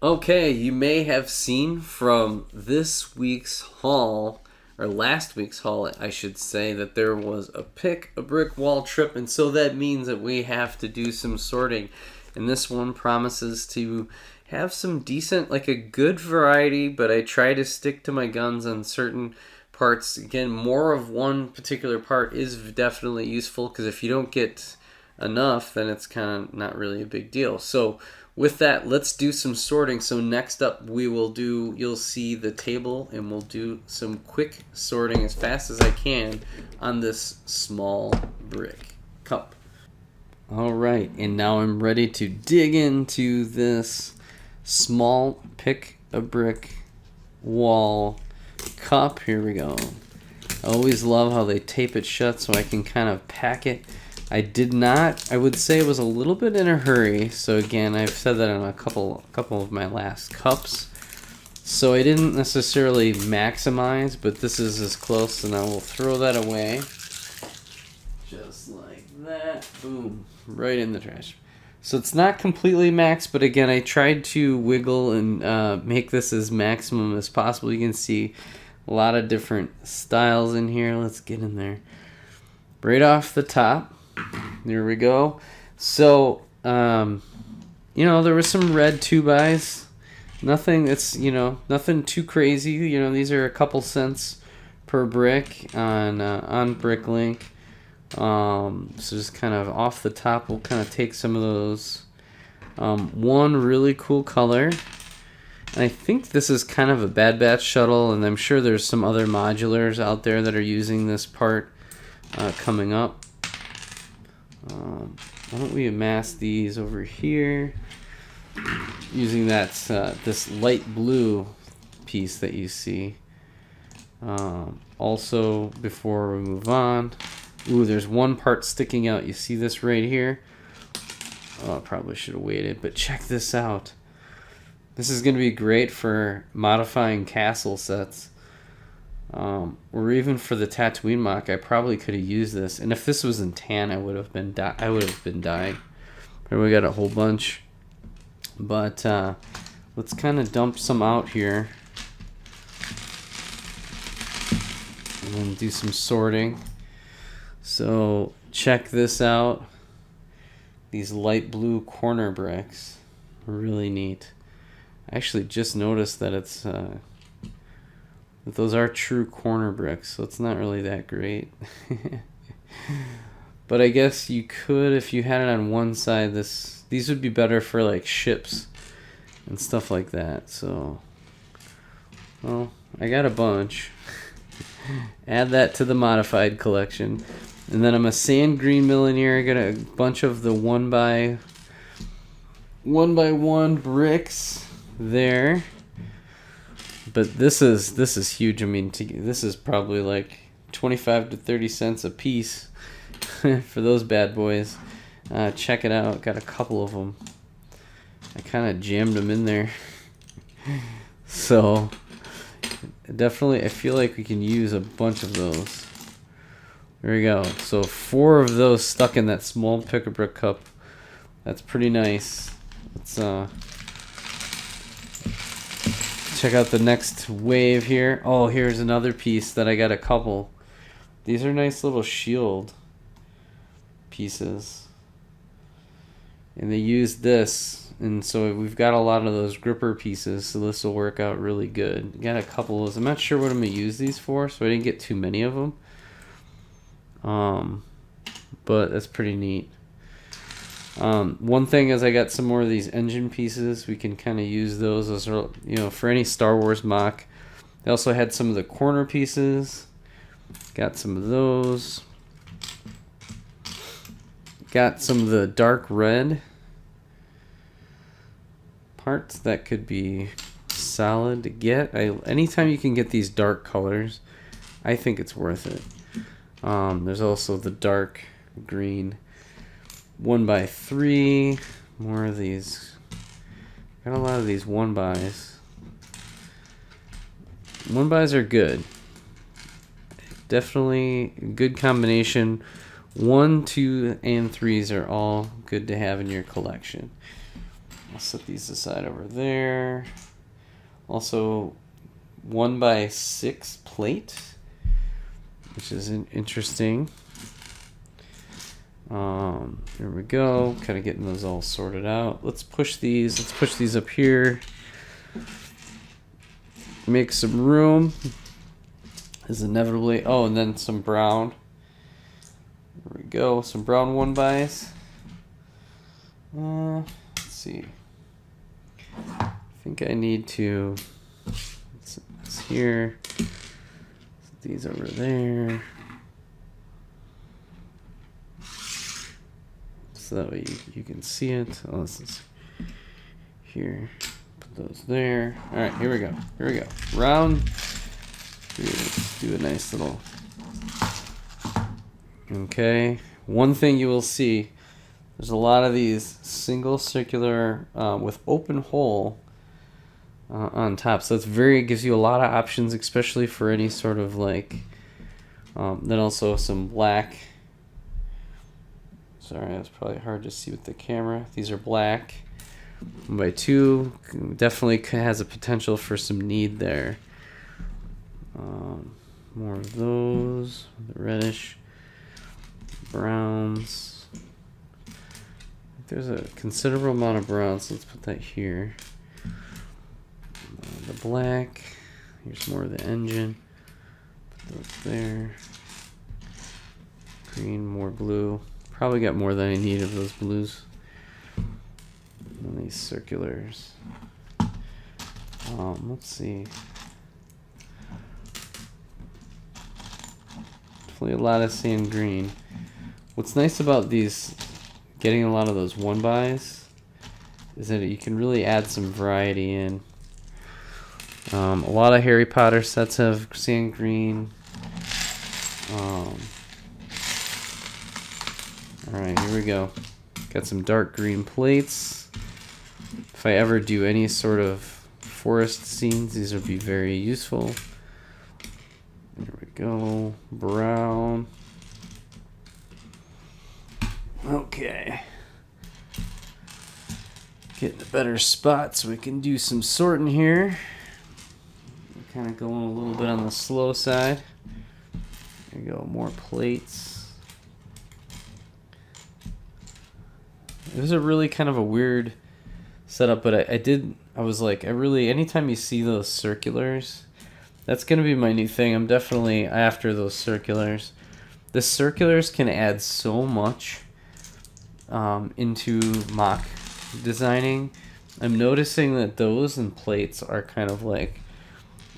Okay, you may have seen from this week's haul, or last week's haul, I should say, that there was a pick a brick wall trip, and so that means that we have to do some sorting. And this one promises to have some decent, like a good variety, but I try to stick to my guns on certain parts. Again, more of one particular part is definitely useful because if you don't get enough, then it's kind of not really a big deal. So with that, let's do some sorting. So next up you'll see the table and we'll do some quick sorting as fast as I can on this small brick cup. All right, and now I'm ready to dig into this small pick a brick wall cup. Here we go. I always love how they tape it shut so I can kind of pack it. I would say it was a little bit in a hurry. So again, I've said that on a couple of my last cups. So I didn't necessarily maximize, but this is as close, and I will throw that away. Just like that. Boom. Right in the trash. So it's not completely max, but again, I tried to wiggle and make this as maximum as possible. You can see a lot of different styles in here. Let's get in there. Right off the top. There we go. So, there was some red 2x. Nothing that's, nothing too crazy. These are a couple cents per brick on BrickLink. So just kind of off the top, we'll kind of take some of those. One really cool color. And I think this is kind of a Bad Batch shuttle, and I'm sure there's some other modulars out there that are using this part coming up. Why don't we amass these over here using this light blue piece that you see. Also, before we move on, there's one part sticking out. You see this right here? Oh, I probably should have waited, but check this out. This is going to be great for modifying castle sets. Or even for the Tatooine mock, I probably could have used this. And if this was in tan, I would have been dying. But we got a whole bunch. But let's kind of dump some out here, and then do some sorting. So check this out. These light blue corner bricks, really neat. I actually just noticed that it's that those are true corner bricks, so it's not really that great. But I guess you could, if you had it on one side, these would be better for like ships and stuff like that. So, well, I got a bunch. Add that to the modified collection. And then I'm a sand green millionaire. I got a bunch of the one by one bricks there. But this is huge. I mean, this is probably like 25 to 30 cents a piece for those bad boys. Check it out. Got a couple of them. I kind of jammed them in there. So definitely, I feel like we can use a bunch of those. There we go. So 4 of those stuck in that small pick-a-brick cup. That's pretty nice. Let's check out the next wave here. Oh, here's another piece that I got a couple. These are nice little shield pieces. And they use this. And so we've got a lot of those gripper pieces. So this will work out really good. Got a couple of those. I'm not sure what I'm going to use these for, so I didn't get too many of them. But that's pretty neat. One thing is I got some more of these engine pieces. We can kind of use those as, for any Star Wars mock. I also had some of the corner pieces. Got some of those. Got some of the dark red parts that could be solid to get. Anytime you can get these dark colors, I think it's worth it. There's also the dark green 1x3. More of these. Got a lot of these 1x's. 1x's are good. Definitely a good combination. 1, 2, and 3s are all good to have in your collection. I'll set these aside over there. Also, 1x6 plate, which is interesting. Here we go. Kind of getting those all sorted out. Let's push these. Let's push these up here. Make some room. Is inevitably. Oh, and then some brown. There we go. Some brown 1x's. Let's see. I think I need to. Set this here. Set these over there. So that way you can see it. Oh, this is here. Put those there. All right, here we go. Here we go. Round. Let's do a nice little. Okay. One thing you will see, there's a lot of these single circular with open hole on top. So it's gives you a lot of options, especially for any sort of like. Then also some black. Sorry, that's probably hard to see with the camera. These are black. 1x2 definitely has a potential for some need there. More of those, the reddish, browns. There's a considerable amount of browns, so let's put that here. The black. Here's more of the engine. Put those there. Green, more blue. Probably got more than I need of those blues. And these circulars. Let's see. Definitely a lot of sand green. What's nice about these, getting a lot of those 1x's, is that you can really add some variety in. A lot of Harry Potter sets have sand green. Alright, here we go. Got some dark green plates. If I ever do any sort of forest scenes, these would be very useful. There we go. Brown. Okay. Getting a better spot so we can do some sorting here. Kind of going a little bit on the slow side. There you go. More plates. It was a really kind of a weird setup, but I was like, anytime you see those circulars, that's going to be my new thing. I'm definitely after those circulars. The circulars can add so much into MOC designing. I'm noticing that those and plates are kind of like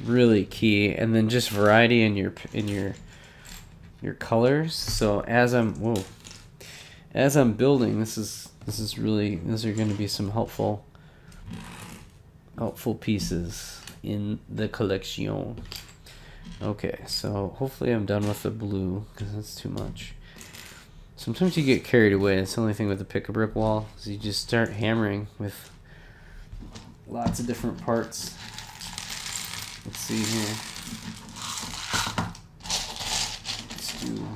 really key, and then just variety in your colors. So as I'm building, these are going to be some helpful pieces in the collection. Okay, so hopefully I'm done with the blue because that's too much. Sometimes you get carried away. That's the only thing with the pick a brick wall, is you just start hammering with lots of different parts. Let's see here. Let's do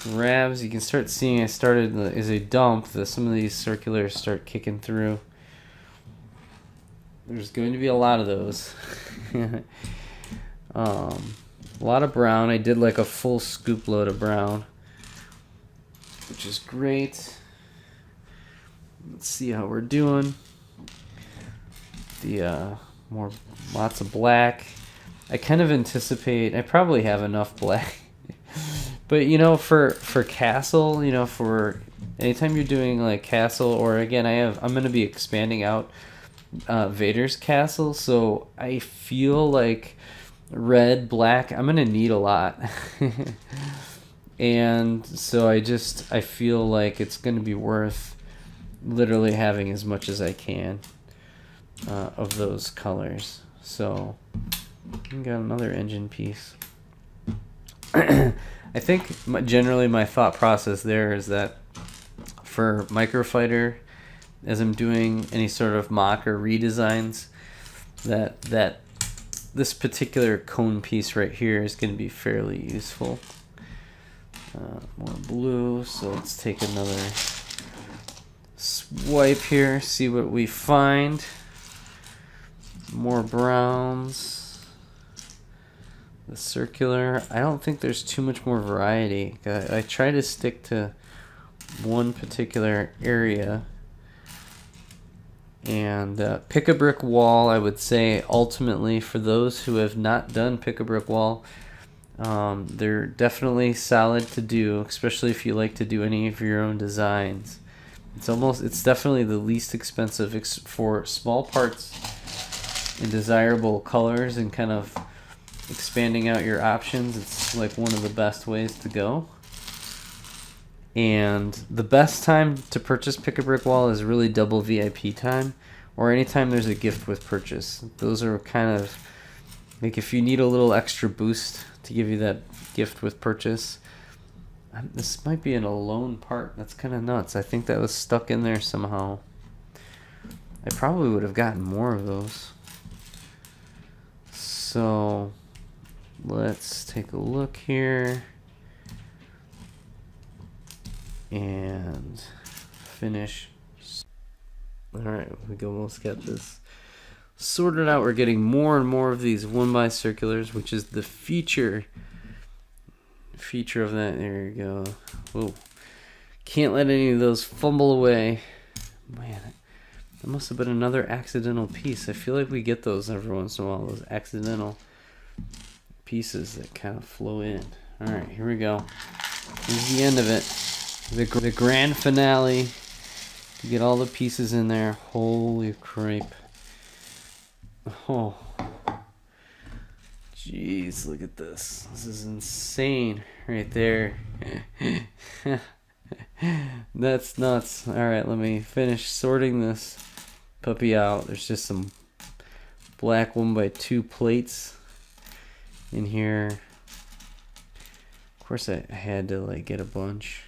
grabs. You can start seeing I started as a dump that some of these circulars start kicking through. There's going to be a lot of those. A lot of brown. I did like a full scoop load of brown, which is great. Let's see how we're doing. Lots of black. I kind of anticipate I probably have enough black. But for castle, for anytime you're doing like castle, or again I'm going to be expanding out Vader's castle, so I feel like red, black, I'm going to need a lot. And so I feel like it's going to be worth literally having as much as I can of those colors. So we got another engine piece. I think generally my thought process there is that for Microfighter, as I'm doing any sort of MOC or redesigns, that this particular cone piece right here is going to be fairly useful. More blue, so let's take another swipe here, see what we find. More browns. The circular. I don't think there's too much more variety. I try to stick to one particular area. And pick a brick wall, I would say, ultimately, for those who have not done pick a brick wall, they're definitely solid to do, especially if you like to do any of your own designs. It's definitely the least expensive for small parts in desirable colors and kind of expanding out your options. It's like one of the best ways to go. And the best time to purchase pick a brick wall is really double VIP time, or anytime there's a gift with purchase. Those are kind of like if you need a little extra boost to give you that gift with purchase. This might be an alone part. That's kind of nuts. I think that was stuck in there somehow. I probably would have gotten more of those. So let's take a look here and finish. Alright, we almost got this sorted out. We're getting more and more of these 1x circulars, which is the feature of that. There you go. Whoa. Can't let any of those fumble away. Man, that must have been another accidental piece. I feel like we get those every once in a while, those accidental pieces that kind of flow in. Alright, here we go. Here's the end of it. The grand finale. You get all the pieces in there. Holy crap. Oh. Jeez, look at this. This is insane right there. That's nuts. Alright, let me finish sorting this puppy out. There's just some black 1x2 plates in here. Of course I had to like get a bunch.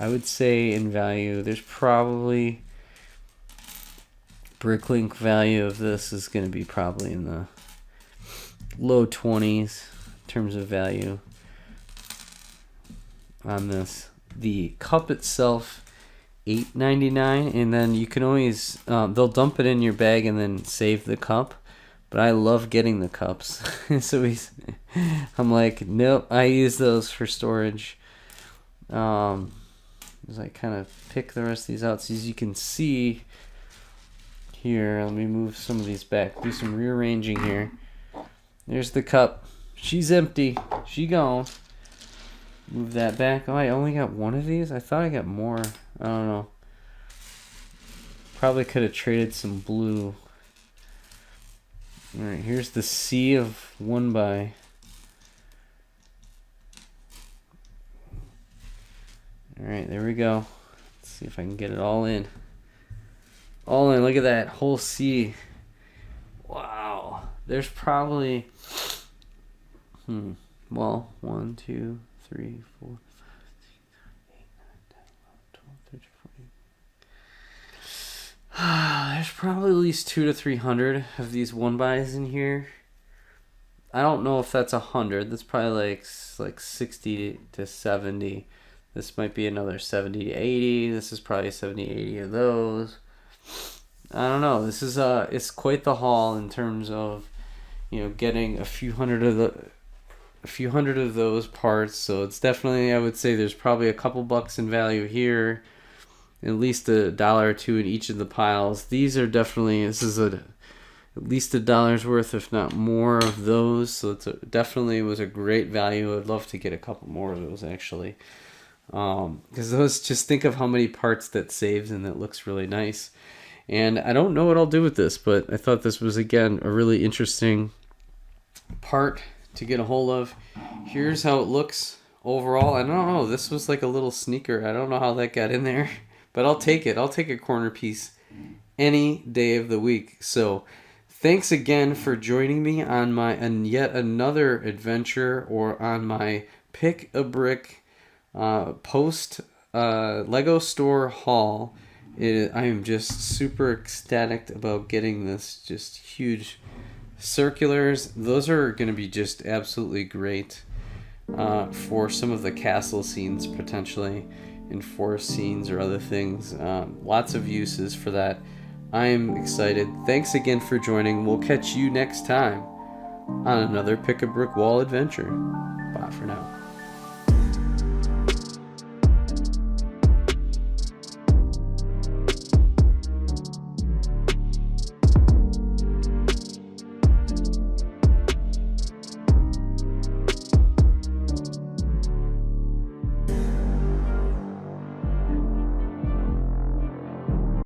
I would say in value, there's probably Bricklink value of this is going to be probably in the low 20s in terms of value on this. The cup itself, $8.99, and then you can always they'll dump it in your bag and then save the cup. But I love getting the cups, so I'm like, nope, I use those for storage. As I kind of pick the rest of these out, so as you can see here, let me move some of these back, do some rearranging here. There's the cup. She's empty. She gone. Move that back. Oh, I only got one of these? I thought I got more. I don't know. Probably could have traded some blue. Alright, here's the sea of 1x. Alright, there we go. Let's see if I can get it all in. All in, look at that whole sea. Wow. There's probably, well, 1, 2, 3, 4, 5, 6, 7, 8, 9, 10, 11, 12, 13, 14. There's probably at least 200 to 300 of these 1x's in here. I don't know if that's 100. That's probably like 60 to 70. This might be another 70 to 80. This is probably 70, 80 of those. I don't know. This is it's quite the haul in terms of, you know, getting a few hundred of those parts. So it's definitely, I would say there's probably a couple bucks in value here, at least $1 or $2 in each of the piles. These are definitely, this is at least $1's worth, if not more, of those. So it's definitely was a great value. I'd love to get a couple more of those actually. Because those, just think of how many parts that saves, and that looks really nice. And I don't know what I'll do with this, but I thought this was, again, a really interesting part to get a hold of. Here's how it looks overall. I don't know, this was like a little sneaker. I don't know how that got in there, but I'll take it. I'll take a corner piece any day of the week. So thanks again for joining me on yet another adventure, or on my Pick a Brick post Lego store haul. I am just super ecstatic about getting this just huge circulars. Those are going to be just absolutely great for some of the castle scenes potentially. in forest scenes or other things. Lots of uses for that. I'm excited. Thanks again for joining. We'll catch you next time on another Pick a Brick Wall adventure. Bye for now.